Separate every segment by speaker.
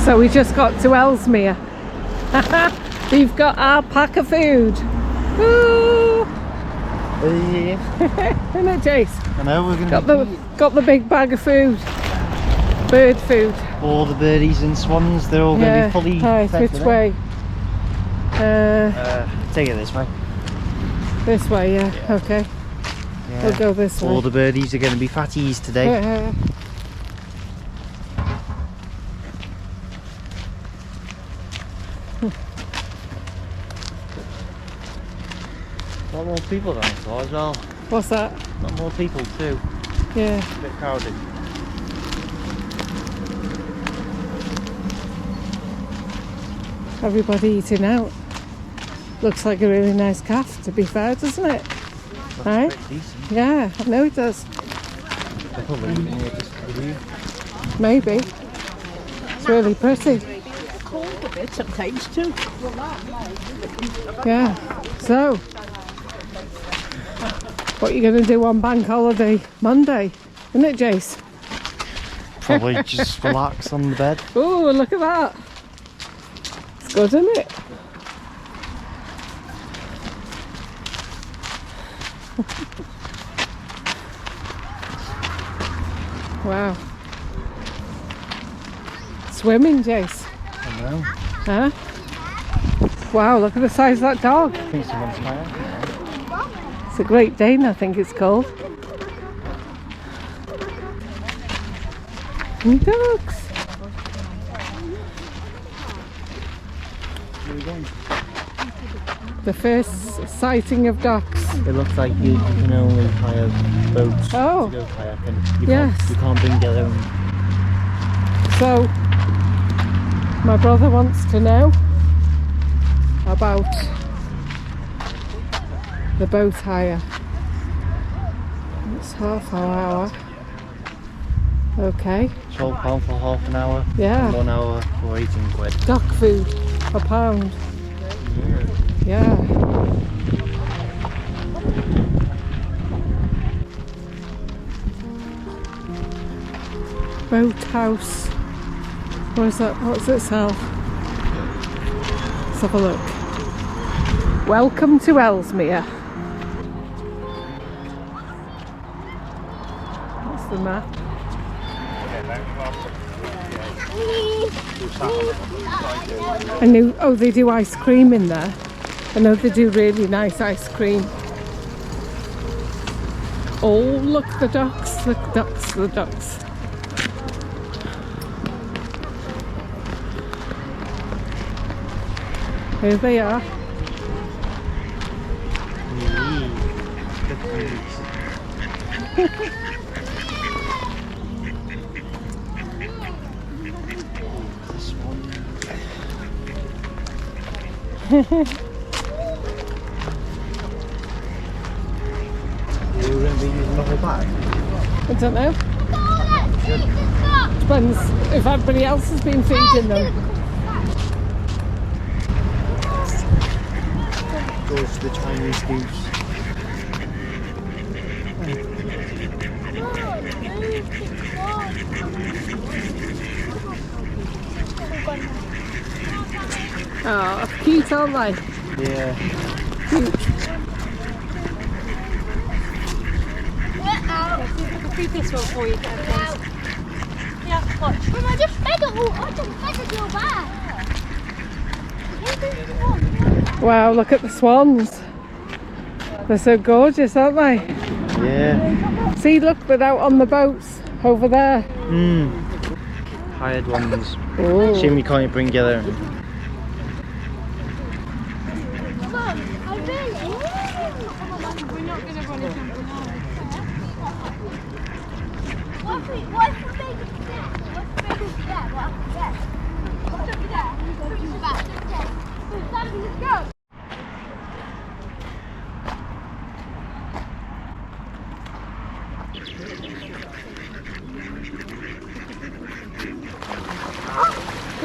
Speaker 1: So we just got to Ellesmere. We've got our pack of food. Woo! Isn't it, Jace?
Speaker 2: I know, we're
Speaker 1: got the big bag of food. Bird food.
Speaker 2: All the birdies and swans, they're all going to be fully
Speaker 1: Right,
Speaker 2: fed
Speaker 1: which way?
Speaker 2: Take it this way.
Speaker 1: This way, yeah. Okay.
Speaker 2: Yeah.
Speaker 1: We'll go this way.
Speaker 2: All the birdies are going to be fatties today. A lot more people than I saw as well.
Speaker 1: What's that?
Speaker 2: A lot more people too.
Speaker 1: Yeah.
Speaker 2: A bit crowded.
Speaker 1: Everybody eating out. Looks like a really nice cafe, to be fair, doesn't it?
Speaker 2: That's
Speaker 1: right?
Speaker 2: decent.
Speaker 1: Yeah, I know it does.
Speaker 2: They're probably eating it just for you.
Speaker 1: Maybe. It's really pretty.
Speaker 3: Cold a bit sometimes too.
Speaker 1: Yeah. So, what are you going to do on bank holiday Monday? Isn't it, Jace?
Speaker 2: Probably just relax on the bed.
Speaker 1: Oh, look at that. It's good, isn't it? Wow. Swimming, Jace.
Speaker 2: I know.
Speaker 1: Huh? Wow, look at the size of that dog.
Speaker 2: I think someone's tired.
Speaker 1: It's a Great Dane, I think it's called. And ducks.
Speaker 2: Where are we going?
Speaker 1: The first sighting of ducks.
Speaker 2: It looks like you can only hire boats to go kayaking. You can't bring your own.
Speaker 1: So, my brother wants to know about the boat hire. It's half an hour. Okay.
Speaker 2: £12 for half an hour.
Speaker 1: Yeah.
Speaker 2: And 1 hour for 18 quid.
Speaker 1: Duck food, £1. Yeah. Boathouse. What is that? What's it sell? Let's have a look. Welcome to Ellesmere. That's the map. I knew. Oh, they do ice cream in there. I know they do really nice ice cream. Oh, look, the ducks, the ducks, the ducks. Here they are.
Speaker 2: Are we going to be using the whole bag?
Speaker 1: I don't know. Depends if everybody else has been feeding them.
Speaker 2: Goes to the Chinese goose.
Speaker 1: Oh, cute, aren't they?
Speaker 2: Yeah.
Speaker 1: Cute.
Speaker 3: Feed this one for you, guys. Yeah, watch.
Speaker 4: Mum, I just fed it all. I just fed it your bag.
Speaker 1: Wow, look at the swans. They're so gorgeous, aren't they?
Speaker 2: Yeah.
Speaker 1: See, look, they're out on the boats over there.
Speaker 2: Hired ones.
Speaker 1: Oh.
Speaker 2: Shame you can't bring your own.
Speaker 4: Mum, I really.
Speaker 3: We're not going to run a jump now.
Speaker 4: What's the biggest there? What's the biggest there? What's over there? Who's back? Daddy, let's go.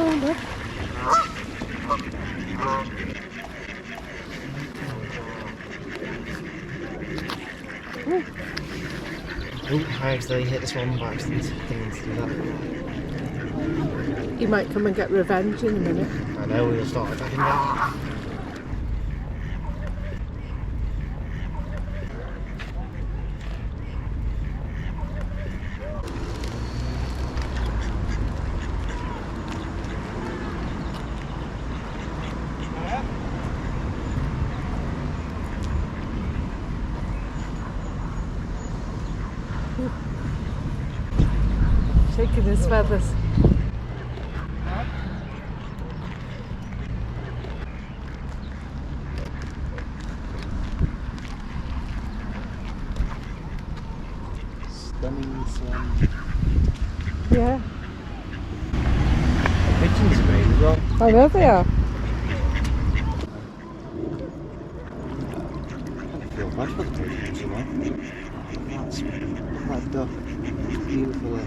Speaker 1: Oh, look.
Speaker 2: Oh, I accidentally hit this one by accident. Didn't mean to do that.
Speaker 1: he might come and get revenge in a minute.
Speaker 2: I know, we'll start attacking back.
Speaker 1: Shaking his feathers.
Speaker 2: Stunning sun.
Speaker 1: Yeah.
Speaker 2: The pigeons are great as well.
Speaker 1: I know they are.
Speaker 2: I feel bad for the pigeons, you know. That's that duck. Beautiful.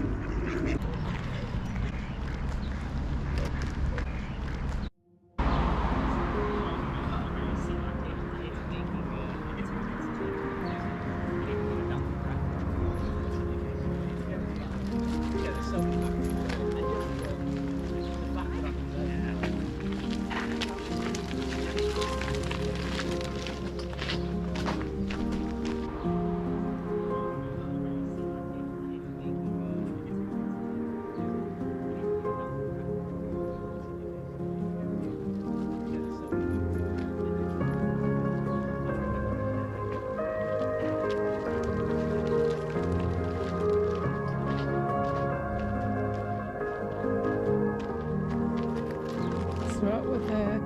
Speaker 1: Right with her.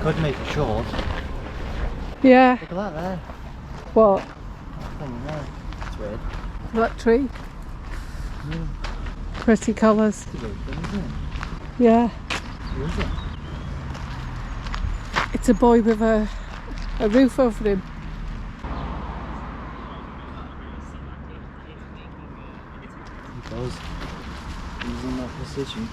Speaker 2: Could make it short.
Speaker 1: Yeah.
Speaker 2: Look at that there.
Speaker 1: What?
Speaker 2: Thing there. It's weird.
Speaker 1: That tree?
Speaker 2: Yeah.
Speaker 1: Pretty colours.
Speaker 2: It's a good thing, isn't it?
Speaker 1: Yeah.
Speaker 2: Who is it?
Speaker 1: It's a boy with a roof over him.
Speaker 2: He does. He's in that position.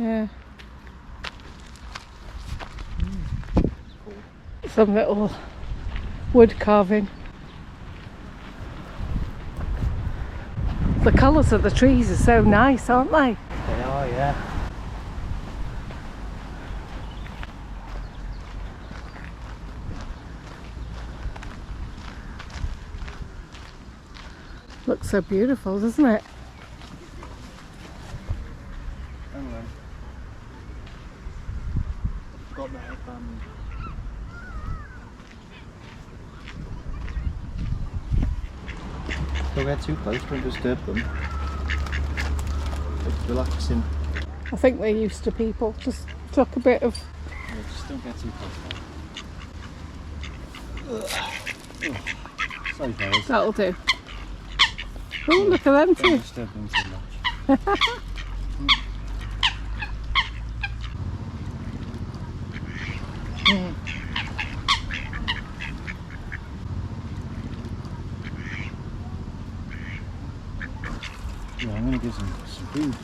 Speaker 1: Yeah. Some little wood carving. The colours of the trees are so nice, aren't they?
Speaker 2: They are, yeah.
Speaker 1: Looks so beautiful, doesn't it?
Speaker 2: Hang on. Got the headband. Don't get too close, don't disturb them. It's relaxing.
Speaker 1: I think they're used to people. Just took a bit of...
Speaker 2: Yeah, just don't get too close. Sorry fellas.
Speaker 1: That'll do. Oh, look at them
Speaker 2: Don't
Speaker 1: two.
Speaker 2: disturb them too much. Yeah, I'm going to give some food.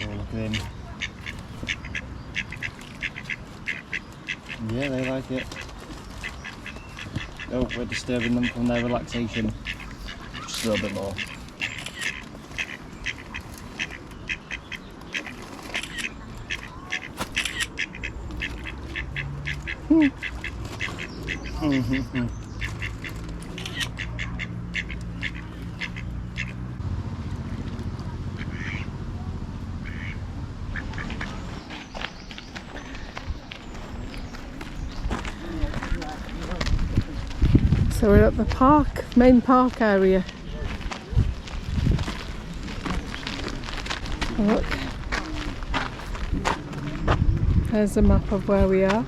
Speaker 2: Oh, look at him. Yeah, they like it. Oh, we're disturbing them from their relaxation. Just a little bit more.
Speaker 1: So we're at the park, main park area. Oh, look. There's a map of where we are.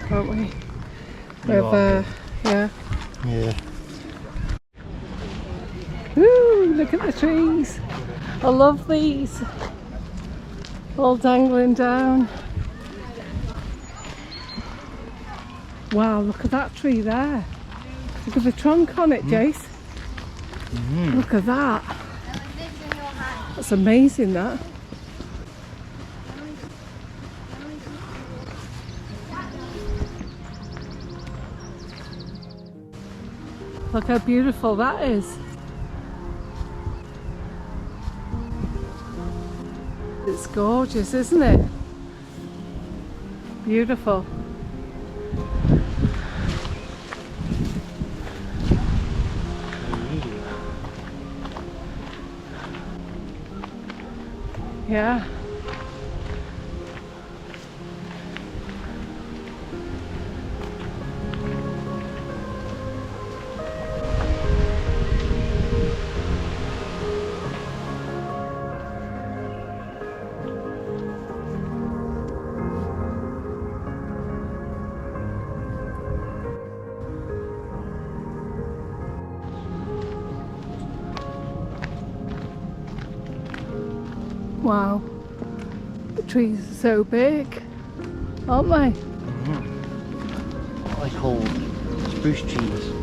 Speaker 1: Can't we? With, yeah.
Speaker 2: Yeah.
Speaker 1: Woo! Look at the trees. I love these. All dangling down. Wow, look at that tree there. Look at the trunk on it, Jace. Look at that. That's amazing, that. look how beautiful that is. It's gorgeous, isn't it? Beautiful. Yeah. Wow, the trees are so big, aren't they?
Speaker 2: What are they called? Spruce trees.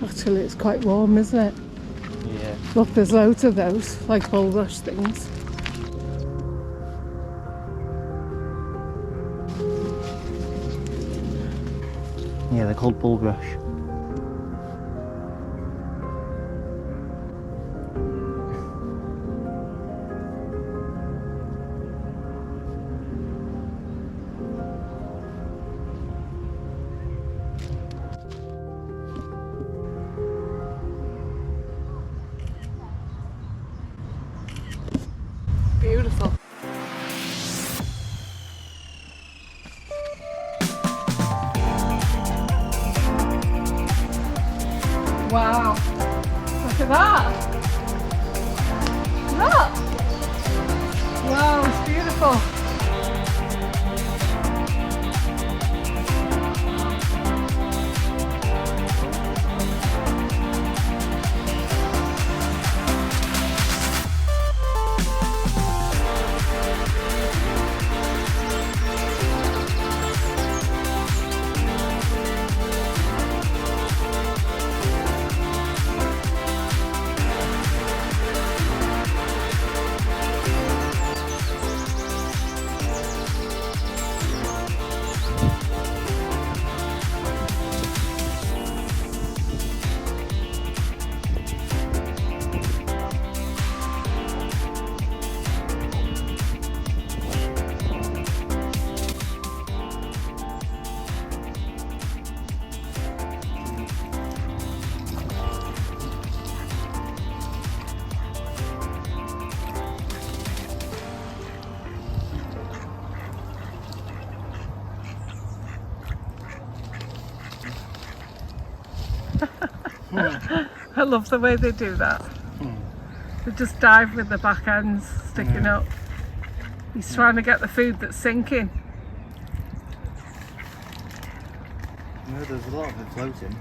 Speaker 1: Actually, it's quite warm, isn't it?
Speaker 2: Yeah.
Speaker 1: Look, there's loads of those, like bulrush things.
Speaker 2: Yeah, they're called bulrush.
Speaker 1: Beautiful. Wow, look at that. Look. Wow, it's beautiful. I love the way they do that. They just dive with the back ends sticking up. He's trying to get the food that's sinking.
Speaker 2: No, there's a lot of it floating.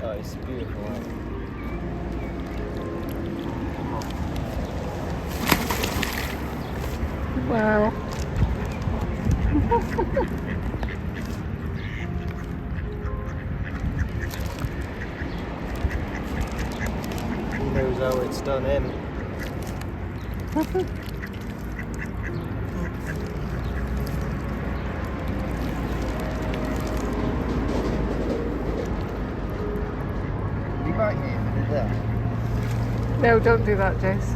Speaker 2: Oh, it's beautiful.
Speaker 1: Wow.
Speaker 2: Who knows how it's done in? You might hear there.
Speaker 1: No, don't do that, Jace.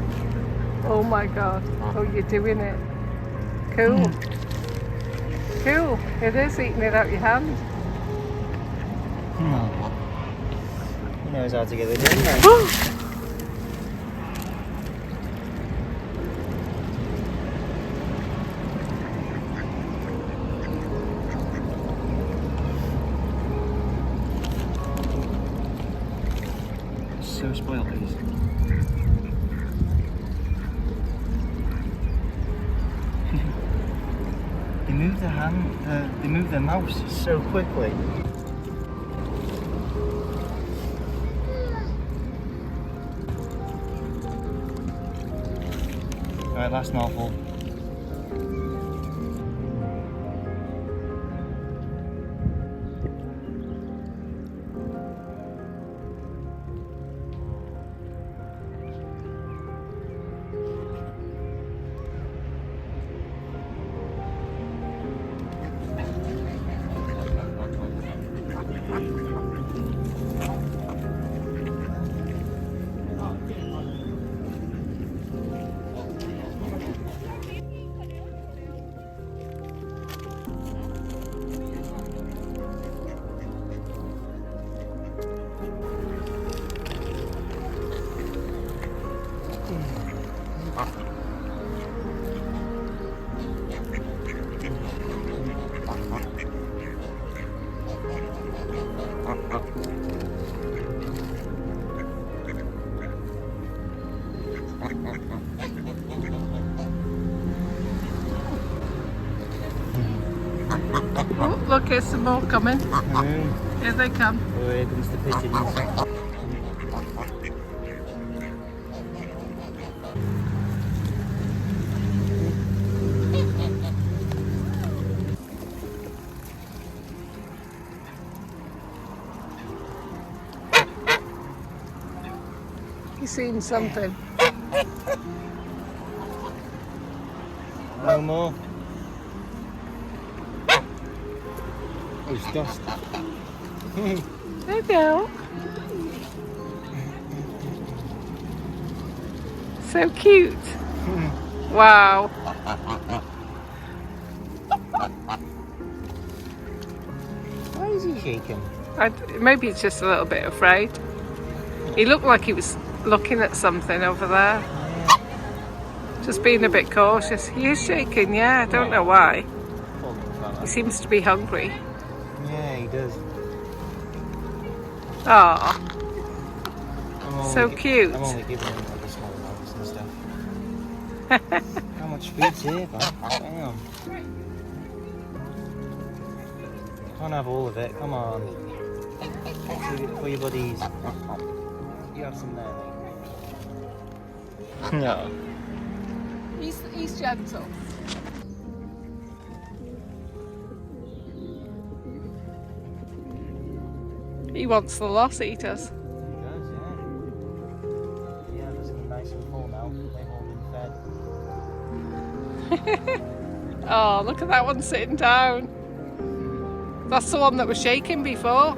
Speaker 1: Oh my god. Oh, you're doing it. Cool. Cool. It is eating it out your hand.
Speaker 2: He knows how to get it in there. so spoiled, these. They move their they move their mouths so quickly. Alright, last mouthful.
Speaker 1: Oh, look, here's some more coming. Here they come.
Speaker 2: Oh, here comes the pigeons.
Speaker 1: He's seen something.
Speaker 2: No more. Oh, it's dust.
Speaker 1: There you go. So cute. Wow.
Speaker 2: Why is he shaking?
Speaker 1: Maybe he's just a little bit afraid. He looked like he was looking at something over there. Just being a bit cautious. He is shaking, yeah. I don't know why. He seems to be hungry.
Speaker 2: Yeah, he does.
Speaker 1: Aw. So cute.
Speaker 2: I'm only giving him like the small amounts and stuff. How much food's here, man? Damn. Can't have all of it, come on. Save it for your buddies. You have some there, mate. No.
Speaker 1: He's gentle. He wants the loss eaters.
Speaker 2: He does, yeah. Yeah, there's some nice and full now. They've all been fed.
Speaker 1: Oh, look at that one sitting down. That's the one that was shaking before.